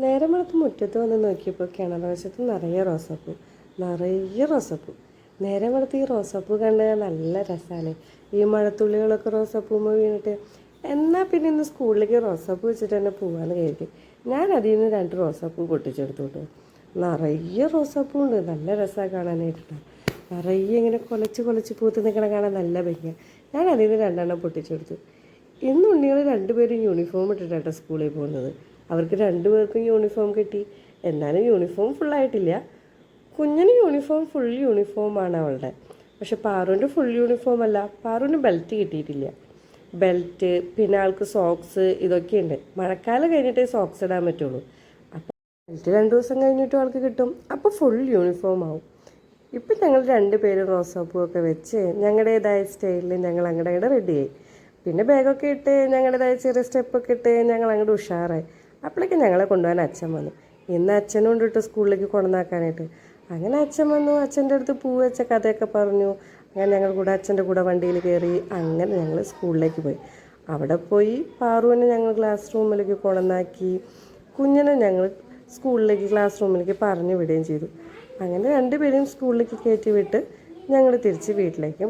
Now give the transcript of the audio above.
നേരം വെളുത്ത് മുറ്റത്ത് വന്ന് നോക്കിയപ്പോൾ കിണർ വശത്ത് നിറയെ റോസാപ്പൂ. നേരം വെളുത്ത് ഈ റോസാപ്പൂ കണ്ട് നല്ല രസമാണ്. ഈ മഴത്തുള്ളികളൊക്കെ റോസാപ്പൂമ്മ വീണിട്ട്. എന്നാൽ പിന്നെ ഇന്ന് സ്കൂളിലേക്ക് റോസാപ്പൂ വെച്ചിട്ട് തന്നെ പോകാമെന്ന് കരുതി. ഞാൻ അതിൽ നിന്ന് 2 റോസാപ്പൂ പൊട്ടിച്ചെടുത്തു കേട്ടോ. നിറയെ റോസാപ്പൂ ഉണ്ട്, നല്ല രസമാണ് കാണാനായിട്ടോ. നിറയെ ഇങ്ങനെ കുലച്ച് പൂത്ത് നിൽക്കണ കാണാൻ നല്ല ഭംഗിയാണ്. ഞാൻ അതിൽ നിന്ന് 2 എണ്ണം പൊട്ടിച്ചെടുത്തു. ഇന്ന് ഉണ്ണികൾ 2 പേരും യൂണിഫോം ഇട്ടിട്ടാണ് സ്കൂളിൽ പോകുന്നത്. അവർക്ക് 2 പേർക്കും യൂണിഫോം കിട്ടി. എന്നാലും യൂണിഫോം ഫുള്ളായിട്ടില്ല. കുഞ്ഞിന് ഫുൾ യൂണിഫോമാണ് അവളുടെ. പക്ഷെ പാറുവിൻ്റെ ഫുൾ യൂണിഫോം അല്ല, പാറുവിന് ബെൽറ്റ് കിട്ടിയിട്ടില്ല. ബെൽറ്റ് പിന്നെ ആൾക്ക് സോക്സ് ഇതൊക്കെയുണ്ട്. മഴക്കാലം കഴിഞ്ഞിട്ടേ സോക്സ് ഇടാൻ പറ്റുള്ളൂ. അപ്പോൾ ബെൽറ്റ് 2 ദിവസം കഴിഞ്ഞിട്ടും ആൾക്ക് കിട്ടും. അപ്പോൾ ഫുൾ യൂണിഫോം ആവും. ഇപ്പം ഞങ്ങൾ 2 പേരും റോസാപ്പൂവൊക്കെ വെച്ച് ഞങ്ങളുടേതായ സ്റ്റൈലിൽ ഞങ്ങൾ അങ്ങോട്ട് റെഡിയായി. പിന്നെ ബാഗൊക്കെ ഇട്ട് ഞങ്ങളുടേതായ ചെറിയ സ്റ്റെപ്പൊക്കെ ഇട്ട് ഞങ്ങൾ അങ്ങോട്ട് ഉഷാറായി. അപ്പോഴേക്ക് ഞങ്ങളെ കൊണ്ടുപോകാൻ അച്ഛൻ വന്നു. ഇന്ന് അച്ഛനും കൊണ്ടിട്ട് സ്കൂളിലേക്ക് കൊണ്ടുവന്നാക്കാനായിട്ട്. അങ്ങനെ അച്ഛൻ വന്നു. അച്ഛൻ്റെ അടുത്ത് പൂ വെച്ച കഥയൊക്കെ പറഞ്ഞു. അങ്ങനെ ഞങ്ങൾ കൂടെ അച്ഛൻ്റെ കൂടെ വണ്ടിയിൽ കയറി അങ്ങനെ ഞങ്ങൾ സ്കൂളിലേക്ക് പോയി. അവിടെ പോയി പാറുവിനെ ഞങ്ങൾ ക്ലാസ് റൂമിലേക്ക് കൊണ്ടുവന്നാക്കി. കുഞ്ഞിനെ ഞങ്ങൾ ക്ലാസ് റൂമിലേക്ക് പറഞ്ഞു വിടുകയും ചെയ്തു. അങ്ങനെ 2 പേരെയും സ്കൂളിലേക്ക് കയറ്റി വിട്ട് ഞങ്ങൾ തിരിച്ച് വീട്ടിലേക്കും